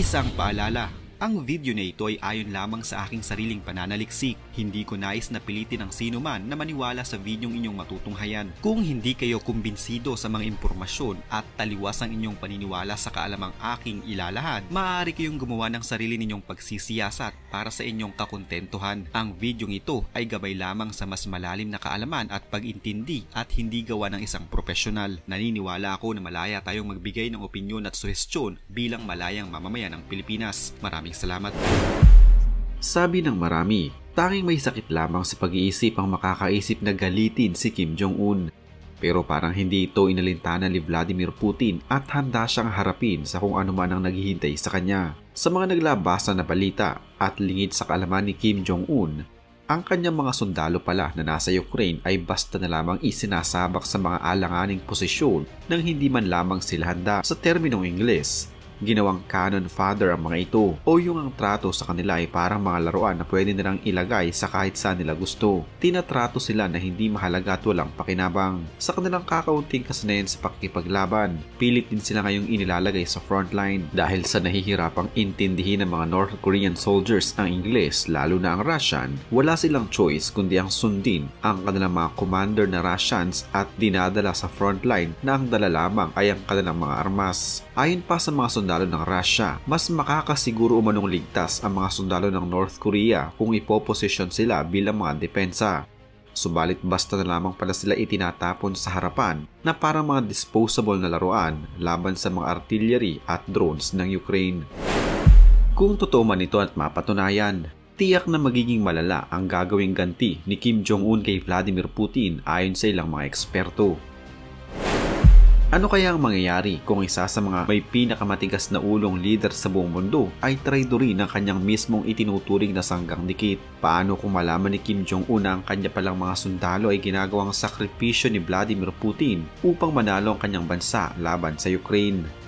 Isang paalala, ang video na ito ay ayon lamang sa aking sariling pananaliksik. Hindi ko nais na pilitin ang sino man na maniwala sa videong inyong matutunghayan. Kung hindi kayo kumbinsido sa mga impormasyon at taliwas ang inyong paniniwala sa kaalamang aking ilalahad, maaari kayong gumawa ng sarili ninyong pagsisiyasat para sa inyong kakontentuhan. Ang videong ito ay gabay lamang sa mas malalim na kaalaman at pag-intindi at hindi gawa ng isang profesional. Naniniwala ako na malaya tayong magbigay ng opinyon at suhestyon bilang malayang mamamayan ng Pilipinas. Maraming salamat. Sabi ng marami, tanging may sakit lamang sa pag-iisip ang makakaisip na galitin si Kim Jong-un. Pero parang hindi ito inalintana ni Vladimir Putin at handa siyang harapin sa kung ano man ang naghihintay sa kanya. Sa mga naglabasa na balita at lingid sa kaalaman ni Kim Jong-un, ang kanyang mga sundalo pala na nasa Ukraine ay basta na lamang isinasabak sa mga alanganing posisyon nang hindi man lamang sila handa. Sa terminong Ingles, ginawang cannon fodder ang mga ito o yung ang trato sa kanila ay parang mga laruan na pwede nilang ilagay sa kahit saan nila gusto. Tinatrato sila na hindi mahalaga at walang pakinabang. Sa kanilang kakaunting kasanayan sa pakikipaglaban, pilit din sila ngayong inilalagay sa frontline dahil sa nahihirapang intindihin ng mga North Korean soldiers ang Ingles lalo na ang Russian. Wala silang choice kundi ang sundin ang kanilang mga commander na Russians at dinadala sa frontline na ang dala lamang ay ang kanilang mga armas. Ayon pa sa mga sundalo ng Russia, mas makakasiguro umanong ligtas ang mga sundalo ng North Korea kung ipoposisyon sila bilang mga depensa. Subalit basta na lamang pala sila itinatapon sa harapan na parang mga disposable na laruan laban sa mga artillery at drones ng Ukraine. Kung totoo man ito at mapatunayan, tiyak na magiging malala ang gagawing ganti ni Kim Jong-un kay Vladimir Putin ayon sa ilang mga eksperto. Ano kaya ang mangyayari kung isa sa mga may pinakamatigas na ulong leader sa buong mundo ay traidorin ng kanyang mismong itinuturing na sanggang dikit? Paano kung malaman ni Kim Jong-un na ang kanya palang mga sundalo ay ginagawang sakripisyo ni Vladimir Putin upang manalo ang kanyang bansa laban sa Ukraine?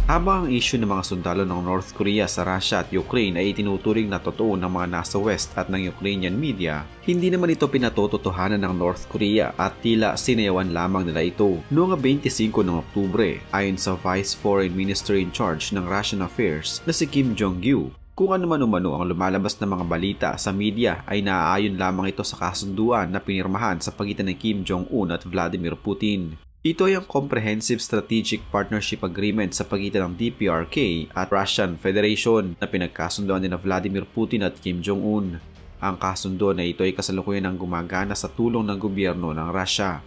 Habang ang issue ng mga sundalo ng North Korea sa Russia at Ukraine ay itinuturing na totoo ng mga nasa West at ng Ukrainian media, hindi naman ito pinatototohanan ng North Korea at tila sinayawan lamang nila ito. Noong 25 ng Oktubre, ayon sa Vice Foreign Minister in charge ng Russian Affairs na si Kim Jong-gyu, kung ano man umano ang lumalabas na mga balita sa media ay naaayon lamang ito sa kasunduan na pinirmahan sa pagitan ng Kim Jong-un at Vladimir Putin. Ito ay ang Comprehensive Strategic Partnership Agreement sa pagitan ng DPRK at Russian Federation na pinagkasunduan ni Vladimir Putin at Kim Jong-un. Ang kasunduan na ito ay kasalukuyan ng gumagana sa tulong ng gobyerno ng Russia.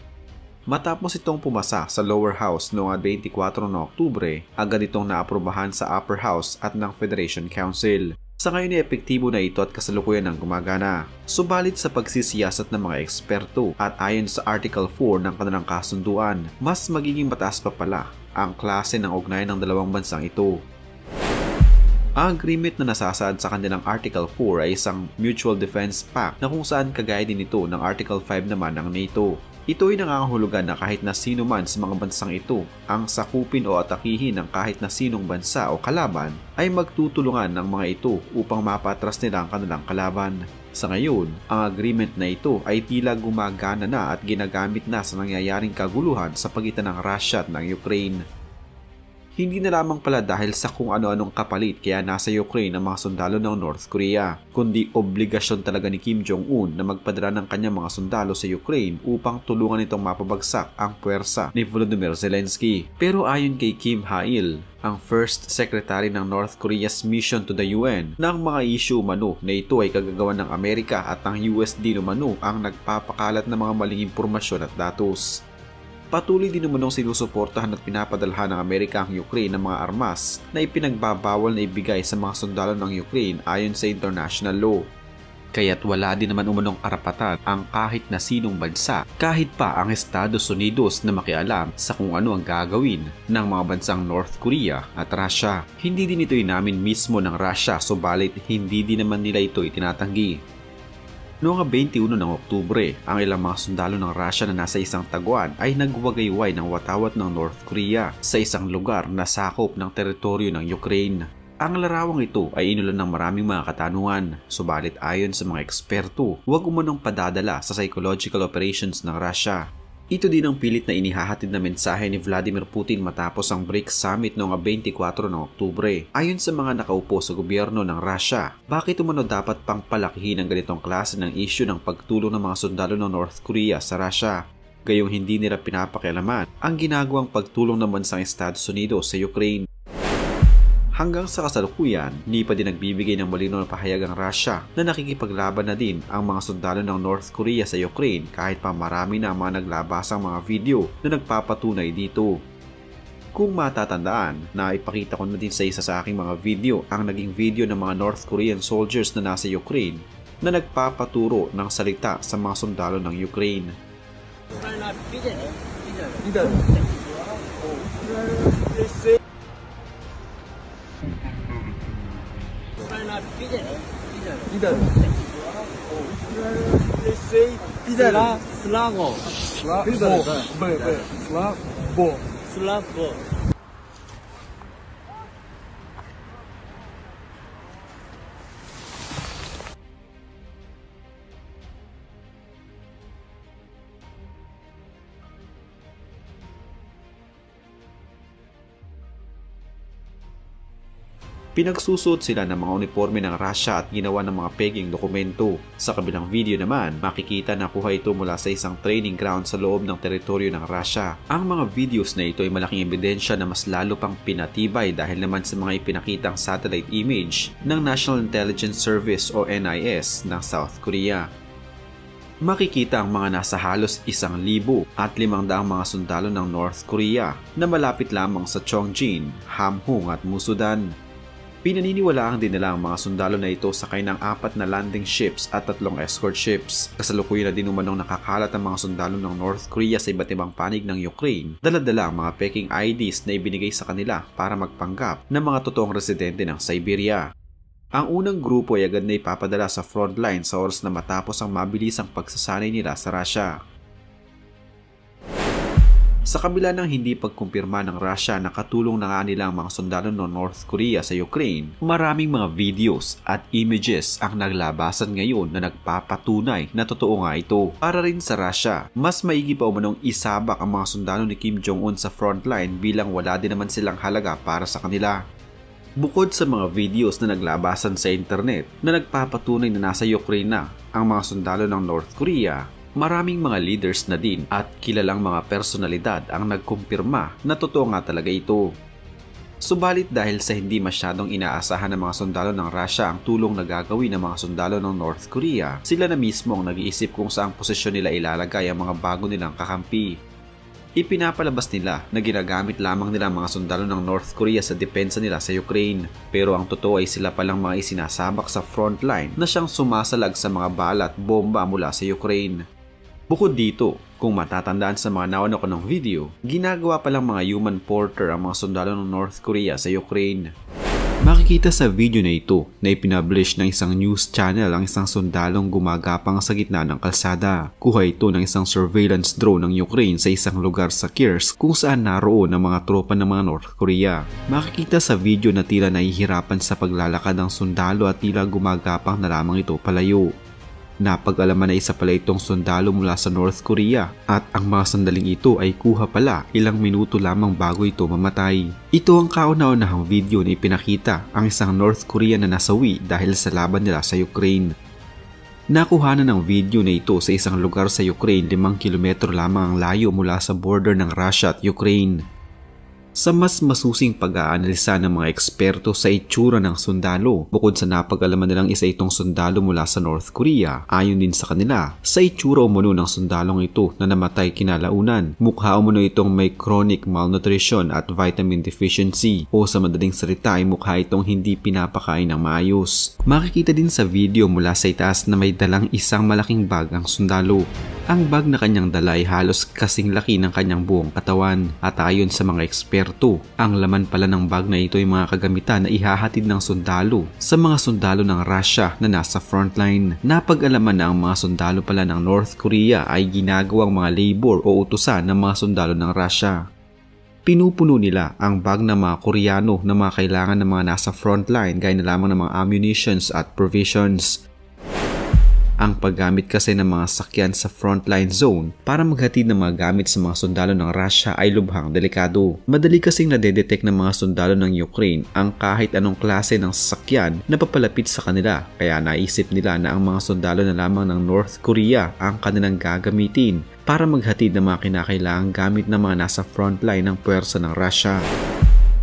Matapos itong pumasa sa lower house noong 24 ng Oktubre, agad itong naaprubahan sa upper house at ng Federation Council. Sa ngayon ay epektibo na ito at kasalukuyan ng gumagana. Subalit sa pagsisiyasat ng mga eksperto at ayon sa Article 4 ng kanilang kasunduan, mas magiging mataas pa pala ang klase ng ugnayan ng dalawang bansang ito. Ang agreement na nasasaad sa kanilang Article 4 ay isang Mutual Defense Pact na kung saan kagaya din ito ng Article 5 naman ng NATO. Ito ay nangangahulugan na kahit na sino man sa mga bansang ito ang sakupin o atakihin ng kahit na sinong bansa o kalaban ay magtutulungan ng mga ito upang mapatras nila ang kanilang kalaban. Sa ngayon, ang agreement na ito ay tila gumagana na at ginagamit na sa nangyayaring kaguluhan sa pagitan ng Russia at ng Ukraine. Hindi na lamang pala dahil sa kung ano-anong kapalit kaya nasa Ukraine ang mga sundalo ng North Korea, kundi obligasyon talaga ni Kim Jong-un na magpadala ng kanyang mga sundalo sa Ukraine upang tulungan itong mapabagsak ang puwersa ni Volodymyr Zelensky. Pero ayon kay Kim Ha-il, ang First Secretary ng North Korea's mission to the UN, na ang mga issue umano na ito ay kagagawan ng Amerika at ang US din umano ang nagpapakalat ng mga maling impormasyon at datos. Patuloy din naman sinusuportahan at pinapadalhan ng Amerika ang Ukraine ng mga armas na ipinagbabawal na ibigay sa mga sundalo ng Ukraine ayon sa international law. Kaya't wala din naman umanong karapatan ang kahit na sinong bansa, kahit pa ang Estados Unidos na makialam sa kung ano ang gagawin ng mga bansang North Korea at Russia. Hindi din ito inamin mismo ng Russia, subalit hindi din naman nila ito itinatanggi. Noong 21 ng Oktubre, ang ilang mga sundalo ng Russia na nasa isang taguan ay nagwagayway ng watawat ng North Korea sa isang lugar na sakop ng teritoryo ng Ukraine. Ang larawang ito ay inulan ng maraming mga katanungan, subalit ayon sa mga eksperto, huwag umanong padadala sa psychological operations ng Russia. Ito din ang pilit na inihahatid na mensahe ni Vladimir Putin matapos ang BRICS Summit noong 24 ng Oktubre. Ayon sa mga nakaupo sa gobyerno ng Russia, bakit umano dapat pang palakihin ang ganitong klase ng issue ng pagtulong ng mga sundalo ng North Korea sa Russia? Gayong hindi nila pinapakialaman ang ginagawang pagtulong ng bansang Estados Unidos sa Ukraine. Hanggang sa kasalukuyan, hindi pa din nagbibigay ng malinaw na pahayag ang Russia na nakikipaglaban na din ang mga sundalo ng North Korea sa Ukraine kahit pa marami na ang mga naglabasang mga video na nagpapatunay dito. Kung matatandaan, naipakita ko na din sa isa sa aking mga video ang naging video ng mga North Korean soldiers na nasa Ukraine na nagpapaturo ng salita sa mga sundalo ng Ukraine. Pinagsusuot sila ng mga uniforme ng Russia at ginawa ng mga peking dokumento. Sa kabilang video naman, makikita na kuha ito mula sa isang training ground sa loob ng teritoryo ng Russia. Ang mga videos na ito ay malaking ebidensya na mas lalo pang pinatibay dahil naman sa mga ipinakitang satellite image ng National Intelligence Service o NIS ng South Korea. Makikita ang mga nasa halos 1,000 at 500 mga sundalo ng North Korea na malapit lamang sa Chongjin, Hamhung at Musudan. Pinaniniwalaang din nila ang mga sundalo na ito sakay ng 4 na landing ships at 3 escort ships. Kasalukuyan na din umanong nakakalat ang mga sundalo ng North Korea sa iba't ibang panig ng Ukraine. Dala-dala ang mga peking IDs na ibinigay sa kanila para magpanggap ng mga totoong residente ng Siberia. Ang unang grupo ay agad na ipapadala sa frontline sa oras na matapos ang mabilisang pagsasanay nila sa Russia. Sa kabila ng hindi pagkumpirma ng Russia na katulong na nga nila ang mga sundalo ng North Korea sa Ukraine, maraming mga videos at images ang naglabasan ngayon na nagpapatunay na totoo nga ito. Para rin sa Russia, mas maigi pa umanong isabak ang mga sundalo ni Kim Jong-un sa frontline bilang wala din naman silang halaga para sa kanila. Bukod sa mga videos na naglabasan sa internet na nagpapatunay na nasa Ukraine na ang mga sundalo ng North Korea, maraming mga leaders na din at kilalang mga personalidad ang nagkumpirma na totoo nga talaga ito. Subalit dahil sa hindi masyadong inaasahan ng mga sundalo ng Russia ang tulong na gagawin ng mga sundalo ng North Korea, sila na mismo ang nag-iisip kung saang posisyon nila ilalagay ang mga bago nilang kakampi. Ipinapalabas nila na ginagamit lamang nila ang mga sundalo ng North Korea sa depensa nila sa Ukraine. Pero ang totoo ay sila palang mga isinasabak sa frontline na siyang sumasalag sa mga bala at bomba mula sa Ukraine. Bukod dito, kung matatandaan sa mga nauna ko ng video, ginagawa palang mga human porter ang mga sundalo ng North Korea sa Ukraine. Makikita sa video na ito na ipinablish ng isang news channel ang isang sundalong gumagapang sa gitna ng kalsada. Kuha ito ng isang surveillance drone ng Ukraine sa isang lugar sa Kursk kung saan naroon ang mga tropa ng mga North Korea. Makikita sa video na tila nahihirapan sa paglalakad ng sundalo at tila gumagapang na lamang ito palayo. Napag-alaman na isa pala itong sundalo mula sa North Korea at ang mga sandaling ito ay kuha pala ilang minuto lamang bago ito mamatay. Ito ang kauna-unahang video na ipinakita ang isang North Korean na nasawi dahil sa laban nila sa Ukraine. Nakuha na ng video na ito sa isang lugar sa Ukraine 5 kilometro lamang ang layo mula sa border ng Russia at Ukraine. Sa mas masusing pag-aanalisa ng mga eksperto sa itsura ng sundalo, bukod sa napag-alaman nilang isa itong sundalo mula sa North Korea, ayon din sa kanila, sa itsura umano ng sundalong ito na namatay kinalaunan, mukha umano itong may chronic malnutrition at vitamin deficiency o sa madaling salita ay mukha itong hindi pinapakain ng maayos. Makikita din sa video mula sa itaas na may dalang isang malaking bag ang sundalo. Ang bag na kanyang dala ay halos kasing laki ng kanyang buong katawan at ayon sa mga eksperto, ang laman pala ng bag na ito ay mga kagamitan na ihahatid ng sundalo sa mga sundalo ng Russia na nasa frontline. Napag-alaman na ang mga sundalo pala ng North Korea ay ginagawang mga labor o utusan ng mga sundalo ng Russia. Pinupuno nila ang bag ng mga Koreano na mga kailangan ng mga nasa frontline gaya na lamang ng mga ammunitions at provisions. Ang paggamit kasi ng mga sakyan sa frontline zone para maghatid ng mga gamit sa mga sundalo ng Russia ay lubhang delikado. Madali kasing nadedetect ng mga sundalo ng Ukraine ang kahit anong klase ng sasakyan na papalapit sa kanila, kaya naisip nila na ang mga sundalo na lamang ng North Korea ang kanilang gagamitin para maghatid ng mga kinakailangang gamit ng mga nasa frontline ng puwersa ng Russia.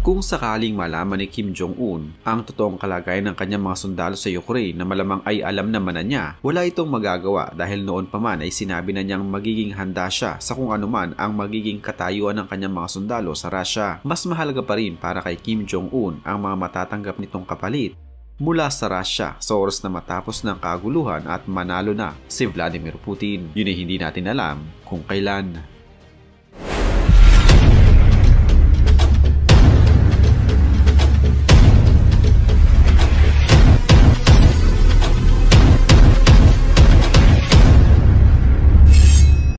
Kung sakaling malaman ni Kim Jong-un ang totoong kalagayan ng kanyang mga sundalo sa Ukraine na malamang ay alam naman na niya, wala itong magagawa dahil noon pa man ay sinabi na niyang magiging handa siya sa kung anuman ang magiging katayuan ng kanyang mga sundalo sa Russia. Mas mahalaga pa rin para kay Kim Jong-un ang mga matatanggap nitong kapalit mula sa Russia sa oras na matapos ng kaguluhan at manalo na si Vladimir Putin. Yun ay hindi natin alam kung kailan.